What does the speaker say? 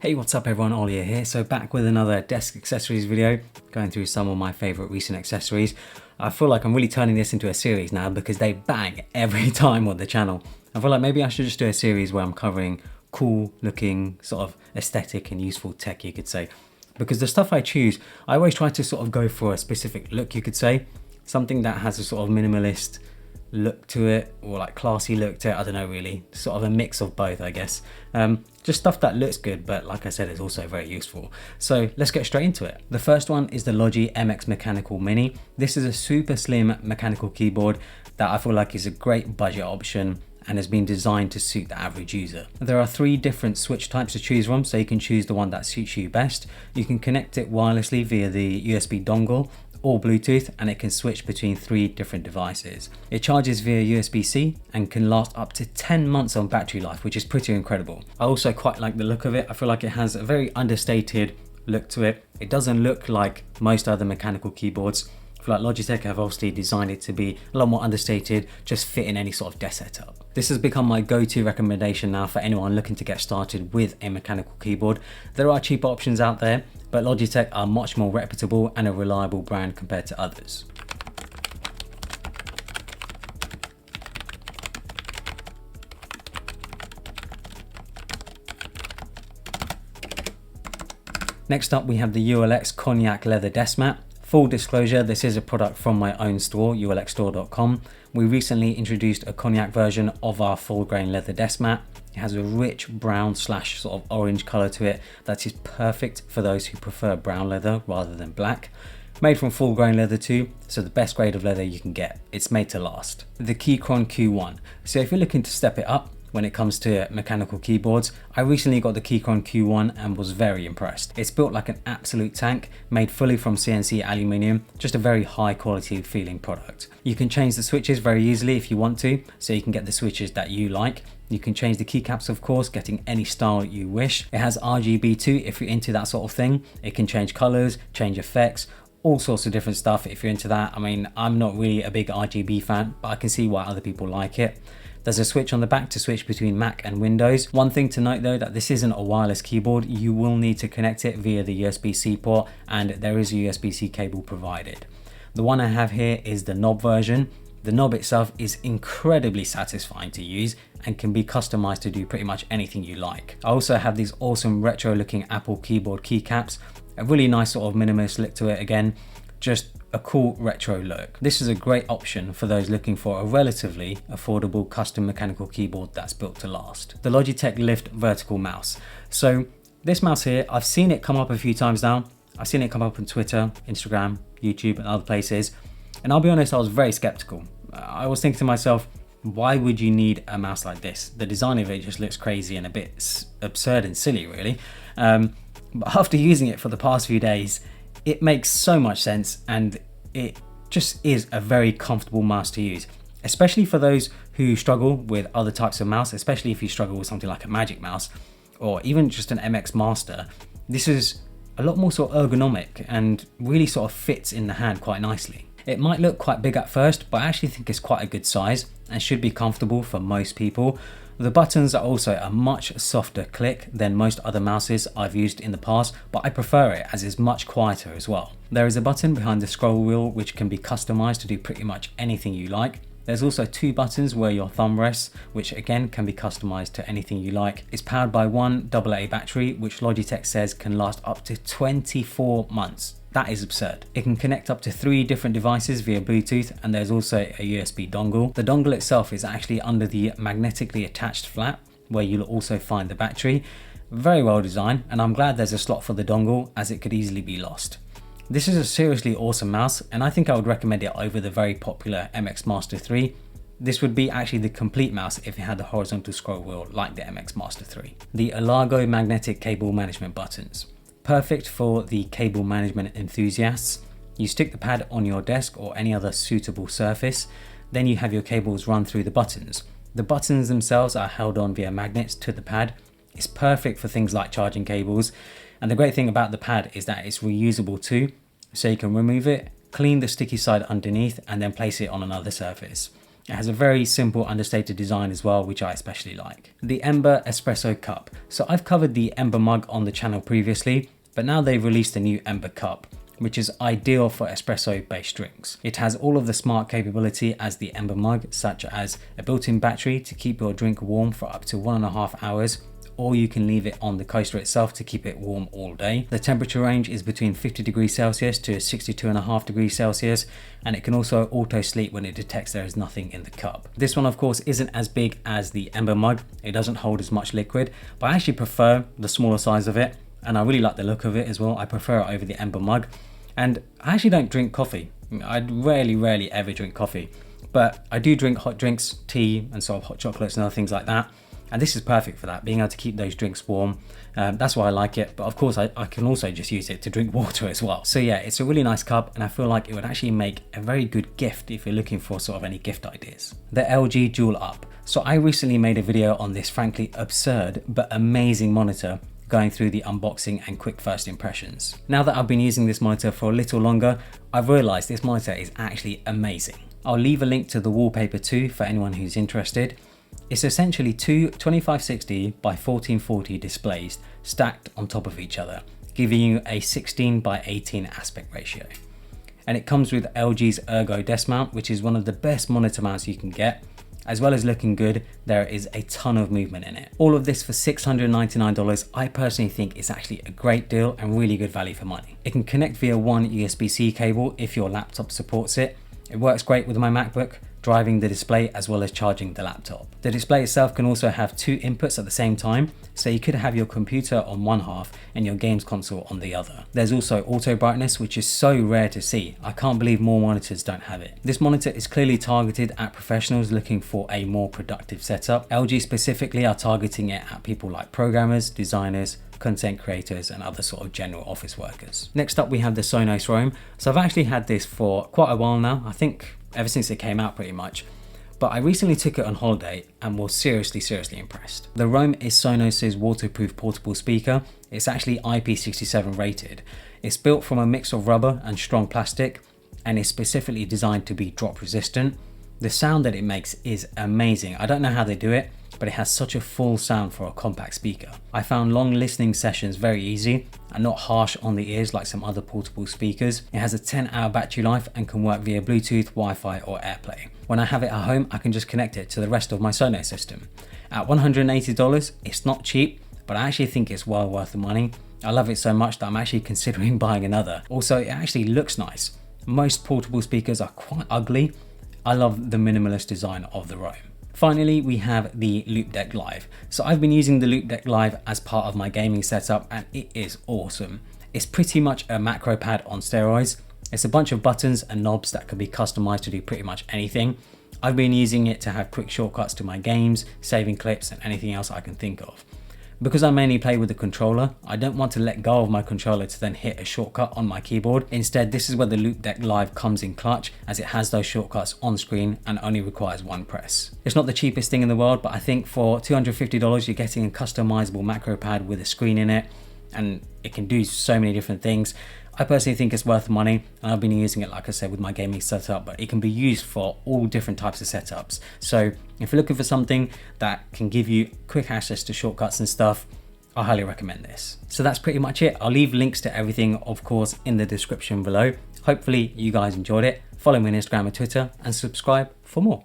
Hey, what's up everyone, Ollie here. So back with another desk accessories video, going through some of my favorite recent accessories. I feel like I'm really turning this into a series now because they bang every time on the channel. I feel like maybe I should just do a series where I'm covering cool looking, sort of aesthetic and useful tech, you could say. Because the stuff I choose, I always try to sort of go for a specific look, you could say. Something that has a sort of minimalist look to it, or like classy look to it, I don't know really, sort of a mix of both I guess. Just stuff that looks good, but like I said, it's also very useful. So let's get straight into it. The first one is the Logi MX Mechanical Mini. This is a super slim mechanical keyboard that I feel like is a great budget option and has been designed to suit the average user. There are 3 different switch types to choose from, so you can choose the one that suits you best. You can connect it wirelessly via the USB dongle or Bluetooth, and it can switch between 3 different devices. It charges via USB-C and can last up to 10 months on battery life, which is pretty incredible. I also quite like the look of it. I feel like it has a very understated look to it. It doesn't look like most other mechanical keyboards. I feel like Logitech have obviously designed it to be a lot more understated, just fit in any sort of desk setup. This has become my go-to recommendation now for anyone looking to get started with a mechanical keyboard. There are cheaper options out there, but Logitech are much more reputable and a reliable brand compared to others. Next up, we have the ULX Cognac Leather Desk Mat. Full disclosure, this is a product from my own store, ulxstore.com. We recently introduced a cognac version of our full grain leather desk mat. It has a rich brown / sort of orange color to it that is perfect for those who prefer brown leather rather than black. Made from full grain leather too, so the best grade of leather you can get. It's made to last. The Keychron Q1. So if you're looking to step it up when it comes to mechanical keyboards, I recently got the Keychron Q1 and was very impressed. It's built like an absolute tank, made fully from CNC aluminium, just a very high quality feeling product. You can change the switches very easily if you want to, so you can get the switches that you like. You can change the keycaps, of course, getting any style you wish. It has RGB too if you're into that sort of thing. It can change colors, change effects, all sorts of different stuff if you're into that. I mean, I'm not really a big RGB fan, but I can see why other people like it. There's a switch on the back to switch between Mac and Windows. One thing to note though, that this isn't a wireless keyboard. You will need to connect it via the USB-C port, and there is a USB-C cable provided. The one I have here is the knob version. The knob itself is incredibly satisfying to use and can be customized to do pretty much anything you like. I also have these awesome retro looking Apple keyboard keycaps, a really nice sort of minimalist look to it again, just a cool retro look. This is a great option for those looking for a relatively affordable custom mechanical keyboard that's built to last. The Logitech Lift Vertical Mouse. So this mouse here, I've seen it come up a few times now. I've seen it come up on Twitter, Instagram, YouTube and other places. And I'll be honest, I was very skeptical. I was thinking to myself, why would you need a mouse like this? The design of it just looks crazy and a bit absurd and silly really. But after using it for the past few days, it makes so much sense, and it just is a very comfortable mouse to use, especially for those who struggle with other types of mouse, especially if you struggle with something like a Magic Mouse or even just an MX Master. This is a lot more sort of ergonomic and really sort of fits in the hand quite nicely. It might look quite big at first, but I actually think it's quite a good size and should be comfortable for most people. The buttons are also a much softer click than most other mouses I've used in the past, but I prefer it as it's much quieter as well. There is a button behind the scroll wheel which can be customized to do pretty much anything you like. There's also 2 buttons where your thumb rests, which again can be customized to anything you like. It's powered by one AA battery, which Logitech says can last up to 24 months. That is absurd. It can connect up to 3 different devices via Bluetooth, and there's also a USB dongle. The dongle itself is actually under the magnetically attached flap, where you'll also find the battery. Very well designed, and I'm glad there's a slot for the dongle as it could easily be lost. This is a seriously awesome mouse, and I think I would recommend it over the very popular MX Master 3. This would be actually the complete mouse if it had the horizontal scroll wheel like the MX Master 3. The Alago magnetic cable management buttons. Perfect for the cable management enthusiasts. You stick the pad on your desk or any other suitable surface, then you have your cables run through the buttons. The buttons themselves are held on via magnets to the pad. It's perfect for things like charging cables, and the great thing about the pad is that it's reusable too, so you can remove it, clean the sticky side underneath and then place it on another surface. It has a very simple understated design as well, which I especially like. The Ember Espresso Cup. So I've covered the Ember mug on the channel previously, but now they've released a new Ember Cup, which is ideal for espresso based drinks. It has all of the smart capability as the Ember mug, such as a built-in battery to keep your drink warm for up to 1.5 hours, or you can leave it on the coaster itself to keep it warm all day. The temperature range is between 50 degrees Celsius to 62.5 degrees Celsius, and it can also auto sleep when it detects there is nothing in the cup. This one of course isn't as big as the Ember mug, it doesn't hold as much liquid, but I actually prefer the smaller size of it, and I really like the look of it as well. I prefer it over the Ember mug, and I actually don't drink coffee. I rarely ever drink coffee, but I do drink hot drinks, tea, and sort of hot chocolates and other things like that. And this is perfect for that, being able to keep those drinks warm. That's why I like it. But of course, I can also just use it to drink water as well. So yeah, it's a really nice cup, and I feel like it would actually make a very good gift if you're looking for sort of any gift ideas. The LG Dual Up. So I recently made a video on this frankly absurd but amazing monitor, going through the unboxing and quick first impressions. Now that I've been using this monitor for a little longer, I've realized this monitor is actually amazing. I'll leave a link to the wallpaper too for anyone who's interested. It's essentially two 2560 by 1440 displays stacked on top of each other, giving you a 16 by 18 aspect ratio. And it comes with LG's Ergo desk mount, which is one of the best monitor mounts you can get. As well as looking good, there is a ton of movement in it. All of this for $699, I personally think is actually a great deal and really good value for money. It can connect via one USB-C cable if your laptop supports it. It works great with my MacBook, driving the display as well as charging the laptop. The display itself can also have two inputs at the same time, so you could have your computer on one half and your games console on the other. There's also auto brightness, which is so rare to see. I can't believe more monitors don't have it. This monitor is clearly targeted at professionals looking for a more productive setup. LG specifically are targeting it at people like programmers, designers, content creators, and other sort of general office workers. Next up we have the Sonos Roam. So I've actually had this for quite a while now, I think ever since it came out pretty much, but I recently took it on holiday and was seriously impressed. The Roam is Sonos's waterproof portable speaker. It's actually IP67 rated. It's built from a mix of rubber and strong plastic, and is specifically designed to be drop resistant. The sound that it makes is amazing. I don't know how they do it, but it has such a full sound for a compact speaker. I found long listening sessions very easy and not harsh on the ears like some other portable speakers. It has a 10-hour battery life and can work via Bluetooth, Wi-Fi or AirPlay. When I have it at home, I can just connect it to the rest of my Sonos system. At $180, it's not cheap, but I actually think it's well worth the money. I love it so much that I'm actually considering buying another. Also, it actually looks nice. Most portable speakers are quite ugly. I love the minimalist design of the Roam. Finally, we have the Loupedeck Live. So I've been using the Loupedeck Live as part of my gaming setup, and it is awesome. It's pretty much a macro pad on steroids. It's a bunch of buttons and knobs that can be customized to do pretty much anything. I've been using it to have quick shortcuts to my games, saving clips, and anything else I can think of. Because I mainly play with the controller, I don't want to let go of my controller to then hit a shortcut on my keyboard. Instead, this is where the Loupedeck Live comes in clutch, as it has those shortcuts on screen and only requires one press. It's not the cheapest thing in the world, but I think for $250 you're getting a customizable macro pad with a screen in it, and it can do so many different things. I personally think it's worth the money, and I've been using it, like I said, with my gaming setup, but it can be used for all different types of setups. So if you're looking for something that can give you quick access to shortcuts and stuff, I highly recommend this. So that's pretty much it. I'll leave links to everything, of course, in the description below. Hopefully you guys enjoyed it. Follow me on Instagram and Twitter, and subscribe for more.